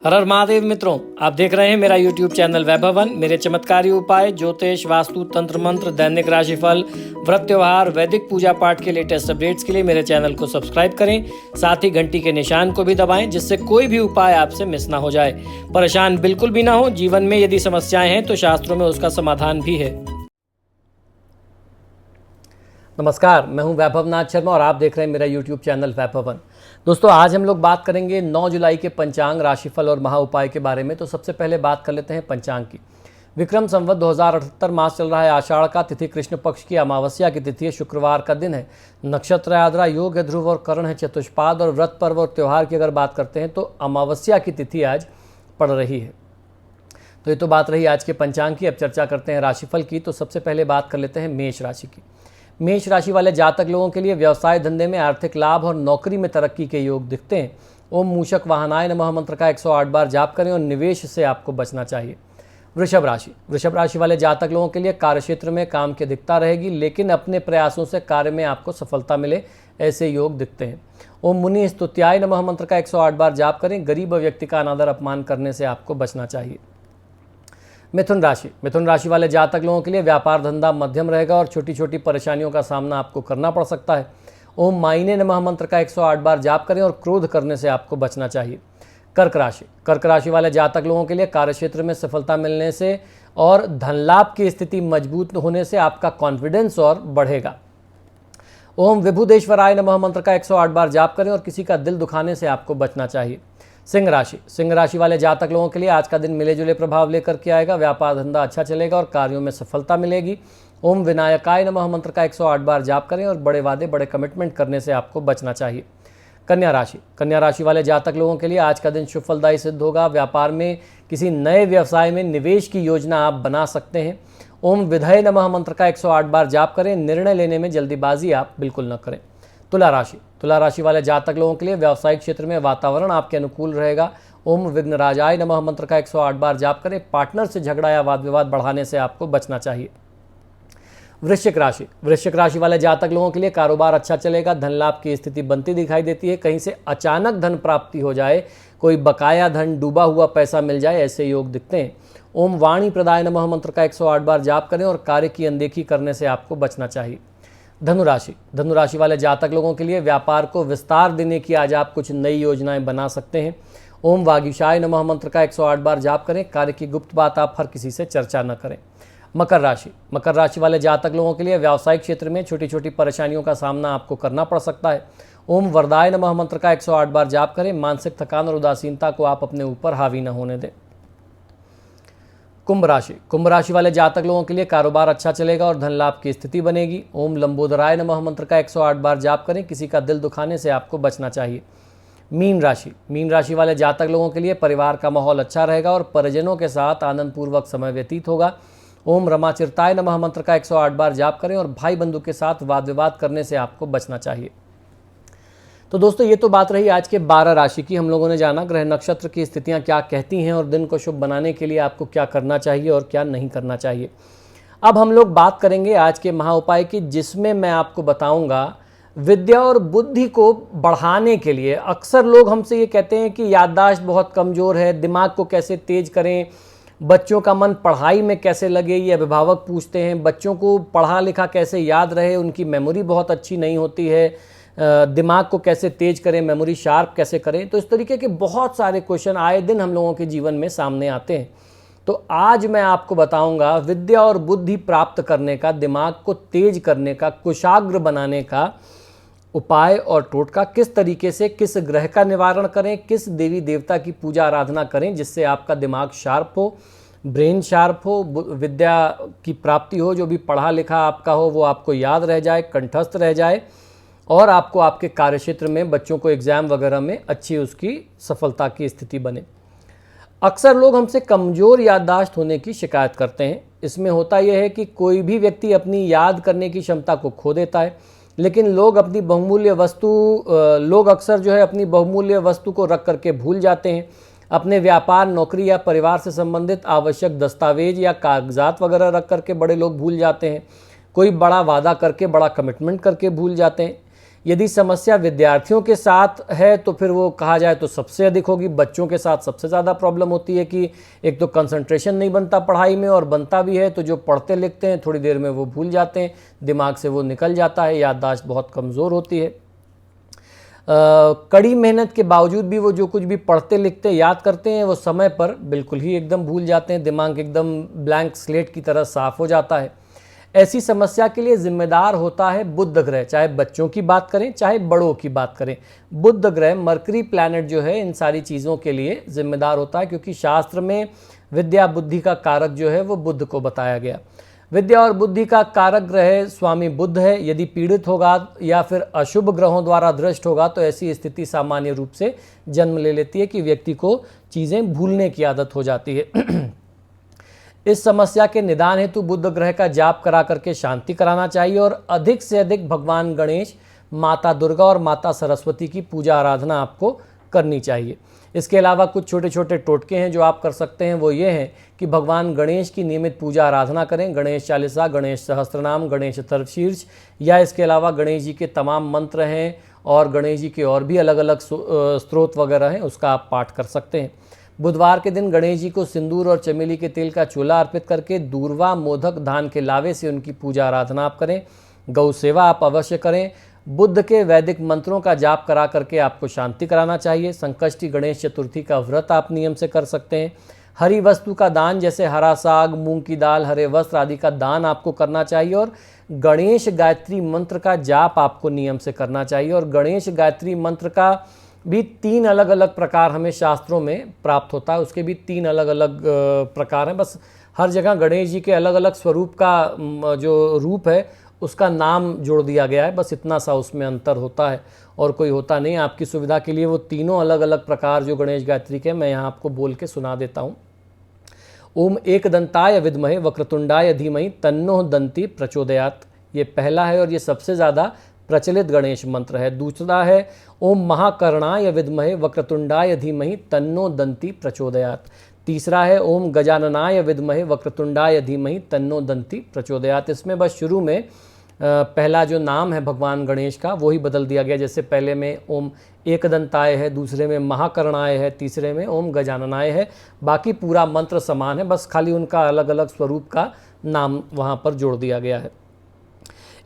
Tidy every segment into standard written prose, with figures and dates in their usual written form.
हर हर महादेव मित्रों, आप देख रहे हैं मेरा YouTube चैनल वैभवन। मेरे चमत्कारी उपाय, ज्योतिष, वास्तु, तंत्र मंत्र, दैनिक राशिफल, व्रत त्योहार, वैदिक पूजा पाठ के लेटेस्ट अपडेट्स के लिए मेरे चैनल को सब्सक्राइब करें। साथ ही घंटी के निशान को भी दबाएं, जिससे कोई भी उपाय आपसे मिस ना हो जाए। परेशान बिल्कुल भी ना हो। जीवन में यदि समस्याएं हैं तो शास्त्रों में उसका समाधान भी है। नमस्कार, मैं हूं वैभव नाथ शर्मा और आप देख रहे हैं मेरा YouTube चैनल वैभवन। दोस्तों, आज हम लोग बात करेंगे 9 जुलाई के पंचांग, राशिफल और महा उपाय के बारे में। तो सबसे पहले बात कर लेते हैं पंचांग की। विक्रम संवत 2078 मास चल रहा है। आषाढ़ का, तिथि कृष्ण पक्ष की अमावस्या की तिथि है, शुक्रवार का दिन है। नक्षत्र आद्रा, योग है, ध्रुव और करण है, चतुष्पाद। और व्रत पर्व और त्यौहार की अगर बात करते हैं तो अमावस्या की तिथि आज पड़ रही है। तो ये तो बात रही आज के पंचांग की। अब चर्चा करते हैं राशिफल की। तो सबसे पहले बात कर लेते हैं मेष राशि की। मेष राशि वाले जातक लोगों के लिए व्यवसाय धंधे में आर्थिक लाभ और नौकरी में तरक्की के योग दिखते हैं। ओम मूषक वाहनाय नमः मंत्र का 108 बार जाप करें और निवेश से आपको बचना चाहिए। वृषभ राशि वाले जातक लोगों के लिए कार्यक्षेत्र में काम की अधिकता रहेगी, लेकिन अपने प्रयासों से कार्य में आपको सफलता मिले, ऐसे योग दिखते हैं। ओम मुनि स्तुत्याय नमः मंत्र का 108 बार जाप करें। गरीब व्यक्ति का अनादर अपमान करने से आपको बचना चाहिए। मिथुन राशि वाले जातक लोगों के लिए व्यापार धंधा मध्यम रहेगा और छोटी छोटी परेशानियों का सामना आपको करना पड़ सकता है। ओम माइने नमः मंत्र का 108 बार जाप करें और क्रोध करने से आपको बचना चाहिए। कर्क राशि वाले जातक लोगों के लिए कार्यक्षेत्र में सफलता मिलने से और धन लाभ की स्थिति मजबूत होने से आपका कॉन्फिडेंस और बढ़ेगा। ओम विभुदेश्वराय नमः मंत्र का 108 बार जाप करें और किसी का दिल दुखाने से आपको बचना चाहिए। सिंह राशि वाले जातक लोगों के लिए आज का दिन मिले जुले प्रभाव लेकर के आएगा। व्यापार धंधा अच्छा चलेगा और कार्यों में सफलता मिलेगी। ओम विनायकाय नमः मंत्र का 108 बार जाप करें और बड़े वादे, बड़े कमिटमेंट करने से आपको बचना चाहिए। कन्या राशि वाले जातक लोगों के लिए आज का दिन शुभ फलदायी सिद्ध होगा। व्यापार में किसी नए व्यवसाय में निवेश की योजना आप बना सकते हैं। ओम विधय नमः मंत्र का 108 बार जाप करें। निर्णय लेने में जल्दीबाजी आप बिल्कुल न करें। तुला राशि वाले जातक लोगों के लिए व्यावसायिक क्षेत्र में वातावरण आपके अनुकूल रहेगा। ओम विघ्नराजाय नमः मंत्र का 108 बार जाप करें। पार्टनर से झगड़ा या वाद विवाद बढ़ाने से आपको बचना चाहिए। वृश्चिक राशि वाले जातक लोगों के लिए कारोबार अच्छा चलेगा। धन लाभ की स्थिति बनती दिखाई देती है। कहीं से अचानक धन प्राप्ति हो जाए, कोई बकाया धन, डूबा हुआ पैसा मिल जाए, ऐसे योग दिखते हैं। ओम वाणी प्रदाय नमः मंत्र का 108 बार जाप करें और कार्य की अनदेखी करने से आपको बचना चाहिए। धनुराशि वाले जातक लोगों के लिए व्यापार को विस्तार देने की आज आप कुछ नई योजनाएं बना सकते हैं। ओम वागीशाय नमः मंत्र का 108 बार जाप करें। कार्य की गुप्त बात आप हर किसी से चर्चा न करें। मकर राशि वाले जातक लोगों के लिए व्यावसायिक क्षेत्र में छोटी छोटी परेशानियों का सामना आपको करना पड़ सकता है। ओम वरदाय नमः मंत्र का 108 बार जाप करें। मानसिक थकान और उदासीनता को आप अपने ऊपर हावी न होने दें। कुंभ राशि वाले जातक लोगों के लिए कारोबार अच्छा चलेगा और धन लाभ की स्थिति बनेगी। ओम लंबोदराय नमः मंत्र का 108 बार जाप करें। किसी का दिल दुखाने से आपको बचना चाहिए। मीन राशि वाले जातक लोगों के लिए परिवार का माहौल अच्छा रहेगा और परिजनों के साथ आनंद पूर्वक समय व्यतीत होगा। ओम रमाचिरताय नमः मंत्र का 108 बार जाप करें और भाई बंधु के साथ वाद विवाद करने से आपको बचना चाहिए। तो दोस्तों, ये तो बात रही आज के 12 राशि की। हम लोगों ने जाना ग्रह नक्षत्र की स्थितियां क्या कहती हैं और दिन को शुभ बनाने के लिए आपको क्या करना चाहिए और क्या नहीं करना चाहिए। अब हम लोग बात करेंगे आज के महा उपाय की, जिसमें मैं आपको बताऊंगा विद्या और बुद्धि को बढ़ाने के लिए। अक्सर लोग हमसे ये कहते हैं कि याददाश्त बहुत कमज़ोर है, दिमाग को कैसे तेज करें, बच्चों का मन पढ़ाई में कैसे लगे, ये अभिभावक पूछते हैं। बच्चों को पढ़ा लिखा कैसे याद रहे, उनकी मेमोरी बहुत अच्छी नहीं होती है। दिमाग को कैसे तेज करें, मेमोरी शार्प कैसे करें। तो इस तरीके के बहुत सारे क्वेश्चन आए दिन हम लोगों के जीवन में सामने आते हैं। तो आज मैं आपको बताऊंगा विद्या और बुद्धि प्राप्त करने का, दिमाग को तेज करने का, कुशाग्र बनाने का उपाय और टोटका। किस तरीके से, किस ग्रह का निवारण करें, किस देवी देवता की पूजा आराधना करें जिससे आपका दिमाग शार्प हो, ब्रेन शार्प हो, विद्या की प्राप्ति हो, जो भी पढ़ा लिखा आपका हो वो आपको याद रह जाए, कंठस्थ रह जाए और आपको आपके कार्यक्षेत्र में बच्चों को एग्ज़ाम वगैरह में अच्छी उसकी सफलता की स्थिति बने। अक्सर लोग हमसे कमज़ोर याददाश्त होने की शिकायत करते हैं। इसमें होता यह है कि कोई भी व्यक्ति अपनी याद करने की क्षमता को खो देता है, लेकिन लोग अक्सर जो है अपनी बहुमूल्य वस्तु को रख करके भूल जाते हैं। अपने व्यापार, नौकरी या परिवार से संबंधित आवश्यक दस्तावेज या कागजात वगैरह रख करके बड़े लोग भूल जाते हैं। कोई बड़ा वादा करके, बड़ा कमिटमेंट करके भूल जाते हैं। यदि समस्या विद्यार्थियों के साथ है तो फिर वो कहा जाए तो सबसे अधिक होगी। बच्चों के साथ सबसे ज़्यादा प्रॉब्लम होती है कि एक तो कंसंट्रेशन नहीं बनता पढ़ाई में, और बनता भी है तो जो पढ़ते लिखते हैं थोड़ी देर में वो भूल जाते हैं, दिमाग से वो निकल जाता है, याददाश्त बहुत कमज़ोर होती है। कड़ी मेहनत के बावजूद भी वो जो कुछ भी पढ़ते लिखते याद करते हैं वो समय पर बिल्कुल ही एकदम भूल जाते हैं, दिमाग एकदम ब्लैंक स्लेट की तरह साफ हो जाता है। ऐसी समस्या के लिए जिम्मेदार होता है बुध ग्रह, चाहे बच्चों की बात करें चाहे बड़ों की बात करें। बुध ग्रह मरकरी प्लैनेट जो है इन सारी चीज़ों के लिए जिम्मेदार होता है, क्योंकि शास्त्र में विद्या बुद्धि का कारक जो है वो बुध को बताया गया। विद्या और बुद्धि का कारक ग्रह स्वामी बुध है। यदि पीड़ित होगा या फिर अशुभ ग्रहों द्वारा दृष्ट होगा तो ऐसी स्थिति सामान्य रूप से जन्म ले लेती है कि व्यक्ति को चीज़ें भूलने की आदत हो जाती है। इस समस्या के निदान हेतु बुध ग्रह का जाप करा करके शांति कराना चाहिए, और अधिक से अधिक भगवान गणेश, माता दुर्गा और माता सरस्वती की पूजा आराधना आपको करनी चाहिए। इसके अलावा कुछ छोटे छोटे टोटके हैं जो आप कर सकते हैं, वो ये हैं कि भगवान गणेश की नियमित पूजा आराधना करें। गणेश चालीसा, गणेश सहस्त्रनाम, गणेश तरशीर्ष, या इसके अलावा गणेश जी के तमाम मंत्र हैं और गणेश जी के और भी अलग अलग स्त्रोत वगैरह हैं, उसका आप पाठ कर सकते हैं। बुधवार के दिन गणेश जी को सिंदूर और चमेली के तेल का चूल्हा अर्पित करके दूर्वा, मोदक, धान के लावे से उनकी पूजा आराधना आप करें। गौ सेवा आप अवश्य करें। बुद्ध के वैदिक मंत्रों का जाप करा करके आपको शांति कराना चाहिए। संकष्टी गणेश चतुर्थी का व्रत आप नियम से कर सकते हैं। हरी वस्तु का दान जैसे हरा साग, मूंग की दाल, हरे वस्त्र आदि का दान आपको करना चाहिए, और गणेश गायत्री मंत्र का जाप आपको नियम से करना चाहिए। और गणेश गायत्री मंत्र का भी 3 अलग अलग प्रकार हमें शास्त्रों में प्राप्त होता है, उसके भी 3 अलग अलग प्रकार हैं। बस हर जगह गणेश जी के अलग अलग स्वरूप का जो रूप है उसका नाम जोड़ दिया गया है, बस इतना सा उसमें अंतर होता है और कोई होता नहीं। आपकी सुविधा के लिए वो तीनों अलग अलग प्रकार जो गणेश गायत्री के मैं यहाँ आपको बोल के सुना देता हूँ। ओम एकदंताय विद्महे वक्रतुंडाय धीमहि तन्नो दंती प्रचोदयात, ये पहला है और ये सबसे ज़्यादा प्रचलित गणेश मंत्र है। दूसरा है ओम महाकर्णाय विद्महे वक्रतुंडाय धीमहि तन्नो दंती प्रचोदयात। तीसरा है ओम गजाननाय विद्महे वक्रतुंडाय धीमहि तन्नो दंती प्रचोदयात। इसमें बस शुरू में पहला जो नाम है भगवान गणेश का वो ही बदल दिया गया, जैसे पहले में ओम एकदंताय है, दूसरे में महाकर्णाय है, तीसरे में ओम गजाननाय है। बाकी पूरा मंत्र समान है, बस खाली उनका अलग अलग स्वरूप का नाम वहाँ पर जोड़ दिया गया है।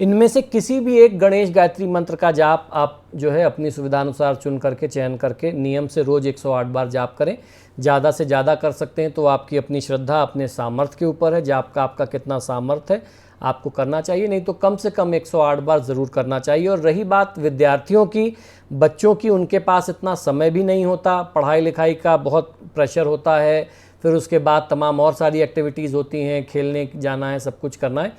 इनमें से किसी भी एक गणेश गायत्री मंत्र का जाप आप जो है अपनी सुविधानुसार चुन करके चयन करके नियम से रोज़ 108 बार जाप करें। ज़्यादा से ज़्यादा कर सकते हैं तो आपकी अपनी श्रद्धा, अपने सामर्थ्य के ऊपर है, जाप का आपका कितना सामर्थ्य है आपको करना चाहिए, नहीं तो कम से कम 108 बार ज़रूर करना चाहिए। और रही बात विद्यार्थियों की, बच्चों की, उनके पास इतना समय भी नहीं होता, पढ़ाई लिखाई का बहुत प्रेशर होता है, फिर उसके बाद तमाम और सारी एक्टिविटीज़ होती हैं, खेलने जाना है, सब कुछ करना है,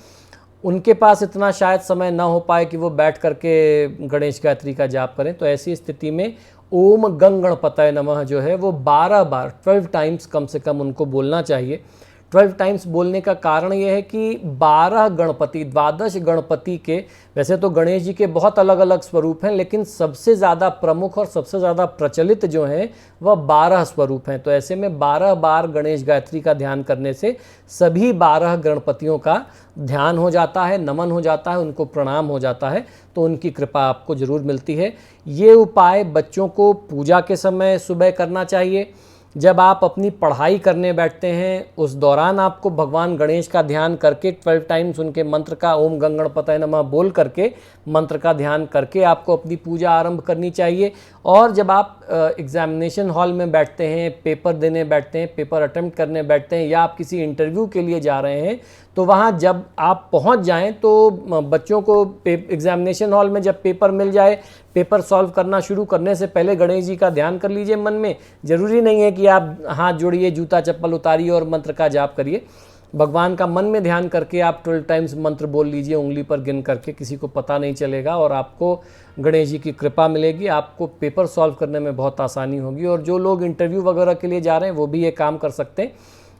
उनके पास इतना शायद समय ना हो पाए कि वो बैठ करके गणेश गायत्री का जाप करें। तो ऐसी स्थिति में ओम गंग गणपतये नमः जो है वो 12 बार 12 टाइम्स कम से कम उनको बोलना चाहिए। 12 टाइम्स बोलने का कारण ये है कि 12 गणपति, द्वादश गणपति के, वैसे तो गणेश जी के बहुत अलग अलग स्वरूप हैं, लेकिन सबसे ज़्यादा प्रमुख और सबसे ज़्यादा प्रचलित जो हैं वह 12 स्वरूप हैं। तो ऐसे में 12 बार गणेश गायत्री का ध्यान करने से सभी 12 गणपतियों का ध्यान हो जाता है, नमन हो जाता है, उनको प्रणाम हो जाता है, तो उनकी कृपा आपको ज़रूर मिलती है। ये उपाय बच्चों को पूजा के समय सुबह करना चाहिए। जब आप अपनी पढ़ाई करने बैठते हैं उस दौरान आपको भगवान गणेश का ध्यान करके 12 टाइम्स उनके मंत्र का ओम गंग गणपतये नमः बोल करके मंत्र का ध्यान करके आपको अपनी पूजा आरंभ करनी चाहिए। और जब आप एग्जामिनेशन हॉल में बैठते हैं, पेपर देने बैठते हैं, पेपर अटेम्प्ट करने बैठते हैं, या आप किसी इंटरव्यू के लिए जा रहे हैं, तो वहाँ जब आप पहुँच जाएं तो बच्चों को एग्जामिनेशन हॉल में जब पेपर मिल जाए, पेपर सॉल्व करना शुरू करने से पहले गणेश जी का ध्यान कर लीजिए मन में। ज़रूरी नहीं है कि आप हाथ जोड़िए, जूता चप्पल उतारिए और मंत्र का जाप करिए। भगवान का मन में ध्यान करके आप 12 टाइम्स मंत्र बोल लीजिए, उंगली पर गिन करके, किसी को पता नहीं चलेगा और आपको गणेश जी की कृपा मिलेगी। आपको पेपर सॉल्व करने में बहुत आसानी होगी। और जो लोग इंटरव्यू वगैरह के लिए जा रहे हैं वो भी ये काम कर सकते हैं।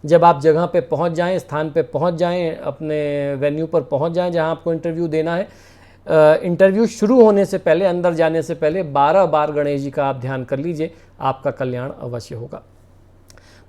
जब आप जगह पे पहुंच जाएं, स्थान पे पहुंच जाएं, अपने वेन्यू पर पहुंच जाएं जहां आपको इंटरव्यू देना है, इंटरव्यू शुरू होने से पहले, अंदर जाने से पहले 12 बार गणेश जी का आप ध्यान कर लीजिए, आपका कल्याण अवश्य होगा।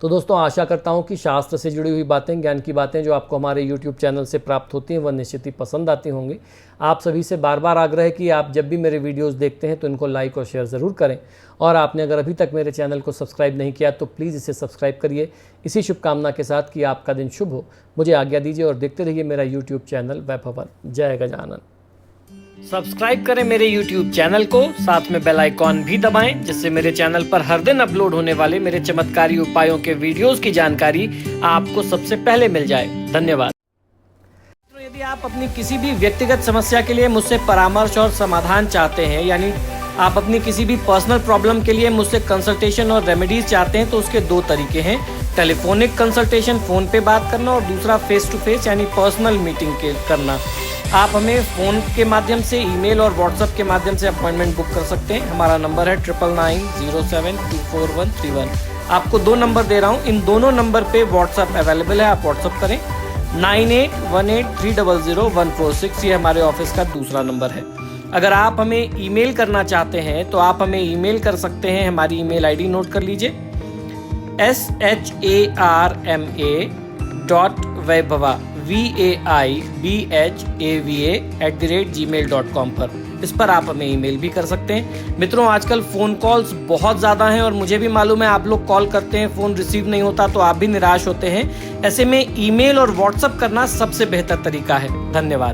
तो दोस्तों आशा करता हूँ कि शास्त्र से जुड़ी हुई बातें, ज्ञान की बातें जो आपको हमारे यूट्यूब चैनल से प्राप्त होती हैं वह निश्चित ही पसंद आती होंगी। आप सभी से बार बार आग्रह है कि आप जब भी मेरे वीडियोस देखते हैं तो इनको लाइक और शेयर ज़रूर करें, और आपने अगर अभी तक मेरे चैनल को सब्सक्राइब नहीं किया तो प्लीज़ इसे सब्सक्राइब करिए। इसी शुभकामना के साथ कि आपका दिन शुभ हो, मुझे आज्ञा दीजिए और देखते रहिए मेरा यूट्यूब चैनल वैभवन। जय गजानन। सब्सक्राइब करें मेरे YouTube चैनल को, साथ में बेल आइकॉन भी दबाएं, जिससे मेरे चैनल पर हर दिन अपलोड होने वाले मेरे चमत्कारी उपायों के वीडियोस की जानकारी आपको सबसे पहले मिल जाए। धन्यवाद। तो यदि आप अपनी किसी भी व्यक्तिगत समस्या के लिए मुझसे परामर्श और समाधान चाहते हैं, यानी आप अपनी किसी भी पर्सनल प्रॉब्लम के लिए मुझसे कंसल्टेशन और रेमेडीज चाहते हैं, तो उसके दो तरीके हैं। टेलीफोनिक कंसल्टेशन, फ़ोन पे बात करना, और दूसरा फेस टू फेस यानी पर्सनल मीटिंग करना। आप हमें फ़ोन के माध्यम से, ईमेल और व्हाट्सएप के माध्यम से अपॉइंटमेंट बुक कर सकते हैं। हमारा नंबर है 9990724131। आपको 2 नंबर दे रहा हूँ, इन दोनों नंबर पे व्हाट्सएप अवेलेबल है, आप व्हाट्सएप करें। 9818300146 ये हमारे ऑफिस का दूसरा नंबर है। अगर आप हमें ईमेल करना चाहते हैं तो आप हमें ईमेल कर सकते हैं। हमारी ईमेल आईडी नोट कर लीजिए, sharma.vaibhava vaibhava@gmail.com पर, इस पर आप हमें ईमेल भी कर सकते हैं। मित्रों, आजकल फ़ोन कॉल्स बहुत ज़्यादा हैं और मुझे भी मालूम है आप लोग कॉल करते हैं, फ़ोन रिसीव नहीं होता तो आप भी निराश होते हैं। ऐसे में ईमेल और व्हाट्सएप करना सबसे बेहतर तरीका है। धन्यवाद।